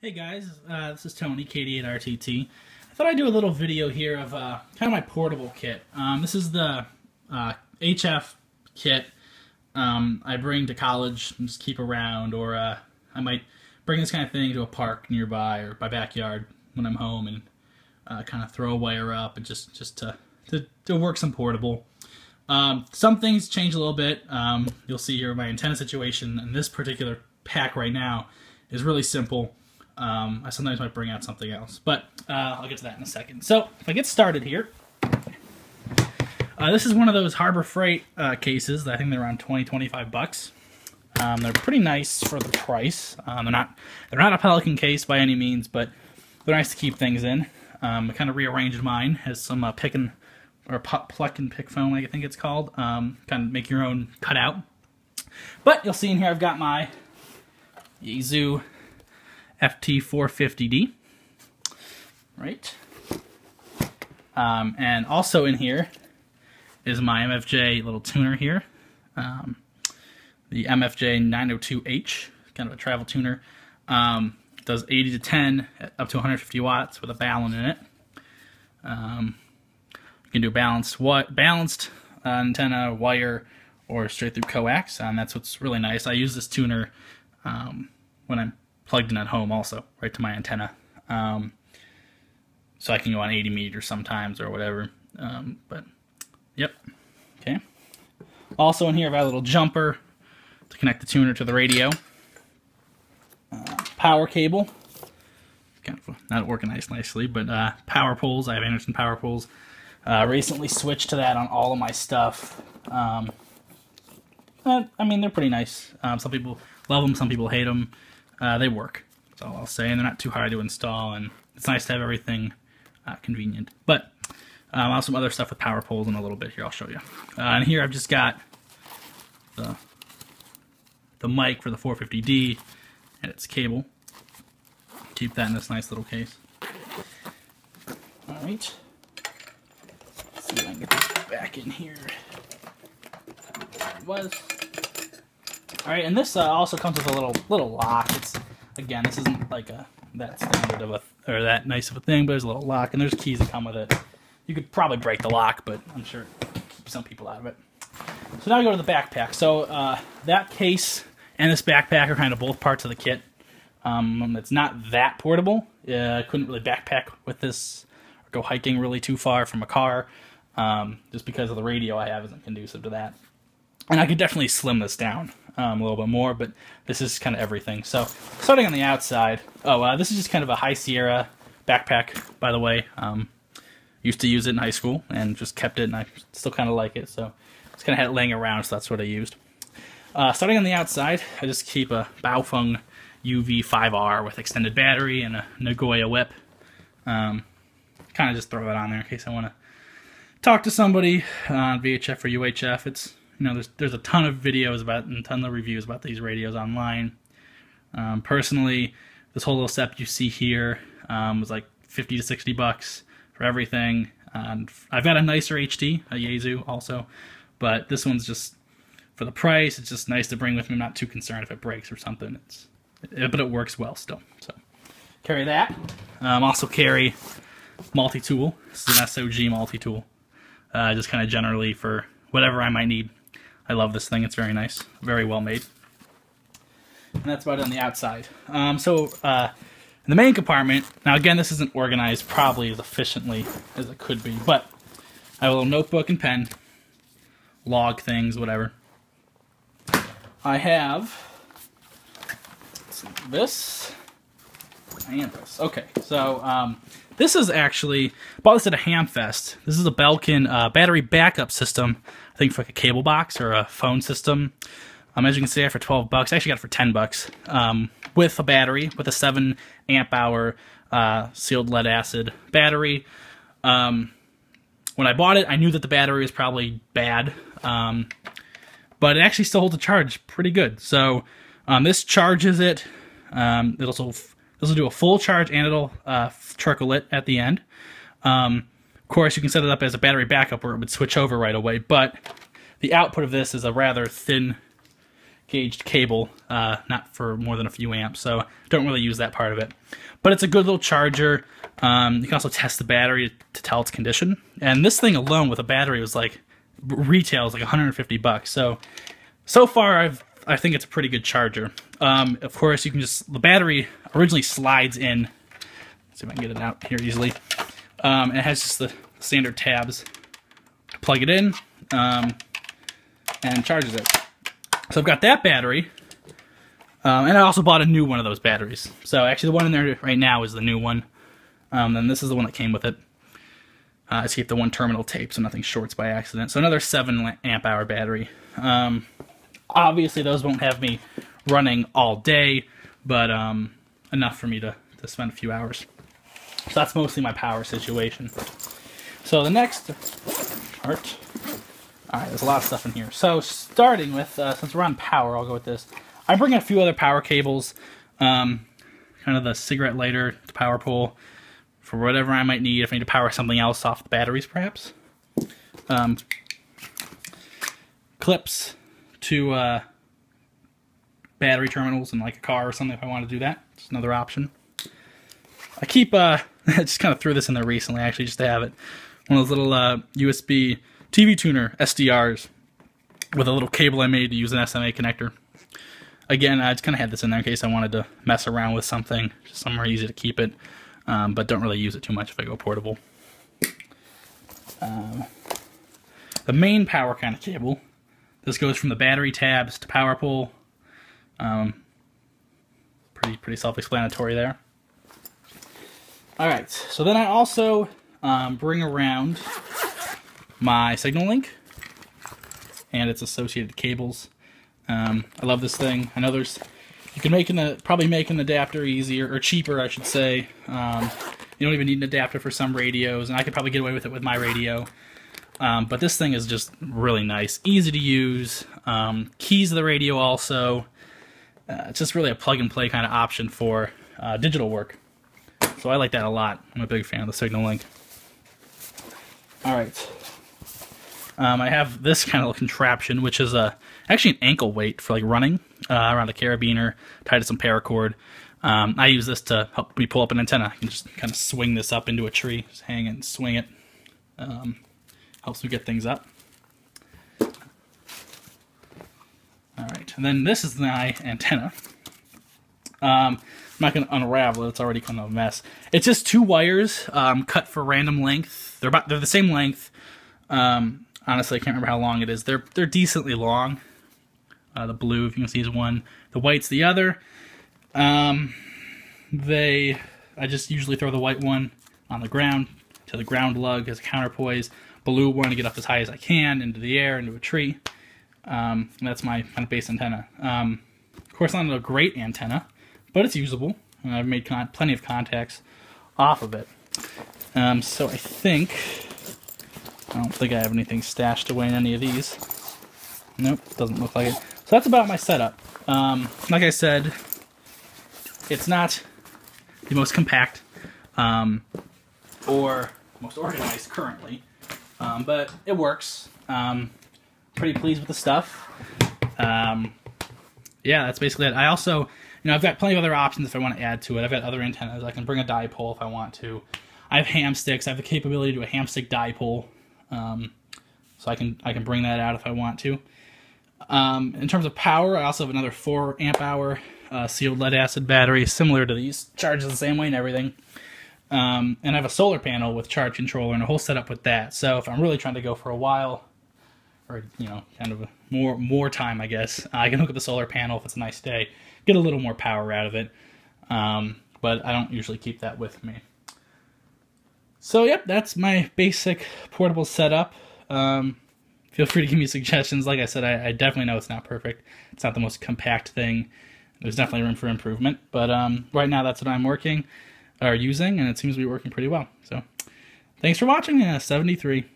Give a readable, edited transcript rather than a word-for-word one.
Hey guys, this is Tony, KD8RTT. I thought I'd do a little video here of kind of my portable kit. This is the HF kit I bring to college and just keep around, or I might bring this kind of thing to a park nearby or my backyard when I'm home and kind of throw a wire up and just to work some portable. Some things change a little bit. You'll see here my antenna situation, and this particular pack right now is really simple. I sometimes might bring out something else, but I'll get to that in a second. So if I get started here, this is one of those Harbor Freight cases. I think they're around 20-25 bucks. They're pretty nice for the price. They're not a Pelican case by any means, but they're nice to keep things in. I kind of rearranged mine. Has some pluck and pick foam, I think it's called. Kind of make your own cutout. But you'll see in here I've got my Yaesu FT450D, right? And also in here is my MFJ little tuner here, the MFJ 902H, kind of a travel tuner. Does 80 to 10 up to 150 watts with a balun in it. You can do balanced antenna, wire, or straight through coax, and that's what's really nice. I use this tuner when I'm plugged in at home also, right to my antenna. So I can go on 80 meters sometimes or whatever. But, yep. Okay. Also in here I've got a little jumper to connect the tuner to the radio. Power cable. Kind of not working nicely, but power poles. I have Anderson power poles. Recently switched to that on all of my stuff. I mean, they're pretty nice. Some people love them, some people hate them. They work, that's all I'll say, and they're not too hard to install, and it's nice to have everything convenient. But I'll have some other stuff with power poles in a little bit here, I'll show you. And here I've just got the mic for the 450D and its cable. Keep that in this nice little case. Alright. Let's see if I can get this back in here. There it was. Alright, and this also comes with a little lock. It's, again, this isn't like that standard of or that nice of a thing, but there's a little lock, and there's keys that come with it. You could probably break the lock, but I'm sure it keeps some people out of it. So now we go to the backpack. So that case and this backpack are kind of both parts of the kit. It's not that portable. I couldn't really backpack with this or go hiking really too far from a car, just because of the radio I have isn't conducive to that. And I could definitely slim this down a little bit more, but this is kind of everything. So, starting on the outside, this is just kind of a High Sierra backpack, by the way. Used to use it in high school and just kept it, and I still kind of like it. So, just kind of had it laying around, so that's what I used. Starting on the outside, I just keep a Baofeng UV5R with extended battery and a Nagoya whip. Kind of just throw it on there in case I want to talk to somebody on VHF or UHF. It's, you know, there's a ton of videos about and a ton of reviews about these radios online. Personally, this whole little setup you see here was like 50 to 60 bucks for everything. And I've got a nicer HD, a Yaesu also, but this one's just for the price. It's just nice to bring with me. I'm not too concerned if it breaks or something. But it works well still. So carry that. Also carry multi-tool. This is an SOG multi-tool. Just kind of generally for whatever I might need. I love this thing. It's very nice. Very well made. And that's about it on the outside. In the main compartment, now again, this isn't organized probably as efficiently as it could be, but I have a little notebook and pen, log things, whatever. I have this and this. Okay, so this is actually, bought this at a Hamfest. This is a Belkin battery backup system, I think for like a cable box or a phone system. As you can see, I got it for 12 bucks. I actually got it for 10 bucks with a battery, with a 7 amp hour sealed lead acid battery. When I bought it, I knew that the battery was probably bad, but it actually still holds a charge pretty good. So this charges it. It'll do a full charge, and it'll trickle it at the end. Of course, you can set it up as a battery backup where it would switch over right away, but the output of this is a rather thin gauged cable, not for more than a few amps, so don't really use that part of it. But it's a good little charger. You can also test the battery to tell its condition. And this thing alone with a battery was like, retails like $150. So far I think it's a pretty good charger. Of course, you can just, the battery originally slides in. Let's see if I can get it out here easily. And it has just the standard tabs to plug it in and charges it. So I've got that battery. And I also bought a new one of those batteries. So actually the one in there right now is the new one. And this is the one that came with it. To keep the one terminal taped so nothing shorts by accident. So another 7 amp hour battery. Obviously those won't have me running all day, but enough for me to spend a few hours. So that's mostly my power situation. So the next part, alright, there's a lot of stuff in here. So starting with, since we're on power, I'll go with this. I bring a few other power cables, kind of the cigarette lighter, the power pole, for whatever I might need, if I need to power something else off the batteries perhaps. Clips to battery terminals in like a car or something if I want to do that. It's another option. I keep, I just kind of threw this in there recently actually just to have it. One of those little USB TV tuner SDRs with a little cable I made to use an SMA connector. Again, I just kind of had this in there in case I wanted to mess around with something, just somewhere easy to keep it, but don't really use it too much if I go portable. The main power kind of cable, this goes from the battery tabs to power pole. Pretty self-explanatory there. Alright, so then I also bring around my Signal Link and its associated cables. I love this thing. I know you can probably make an adapter easier, or cheaper I should say. You don't even need an adapter for some radios, and I could probably get away with it with my radio. But this thing is just really nice, easy to use. Keys to the radio also. It's just really a plug-and-play kind of option for digital work. So I like that a lot. I'm a big fan of the Signal Link. Alright. I have this kind of contraption, which is actually an ankle weight for like running around a carabiner, tied to some paracord. I use this to help me pull up an antenna. I can just kind of swing this up into a tree, just hang it and swing it. Helps me get things up. Alright, and then this is my antenna. I'm not going to unravel it, it's already kind of a mess. It's just 2 wires cut for random length. They're the same length. Honestly, I can't remember how long it is. They're decently long. The blue, if you can see, is one. The white's the other. I just usually throw the white one on the ground to the ground lug as a counterpoise. Blue one to get up as high as I can into the air, into a tree. That's my kind of base antenna. Of course, not a great antenna, but it's usable. And I've made plenty of contacts off of it. So I don't think I have anything stashed away in any of these. Nope, doesn't look like it. So that's about my setup. Like I said, it's not the most compact or most organized currently, but it works. Pretty pleased with the stuff. Yeah, that's basically it. I also, I've got plenty of other options if I want to add to it. I've got other antennas. I can bring a dipole if I want to. I have ham sticks. I have the capability to do a ham stick dipole. So I can bring that out if I want to. In terms of power, I also have another 4 amp hour sealed lead acid battery, similar to these, charges the same way and everything. And I have a solar panel with charge controller and a whole setup with that. So if I'm really trying to go for a while, or kind of more time, I guess, I can hook up the solar panel if it's a nice day, get a little more power out of it. But I don't usually keep that with me. So yep, that's my basic portable setup. Feel free to give me suggestions. Like I said, I definitely know it's not perfect. It's not the most compact thing. There's definitely room for improvement. But right now, that's what I'm using, and it seems to be working pretty well. So thanks for watching, 73.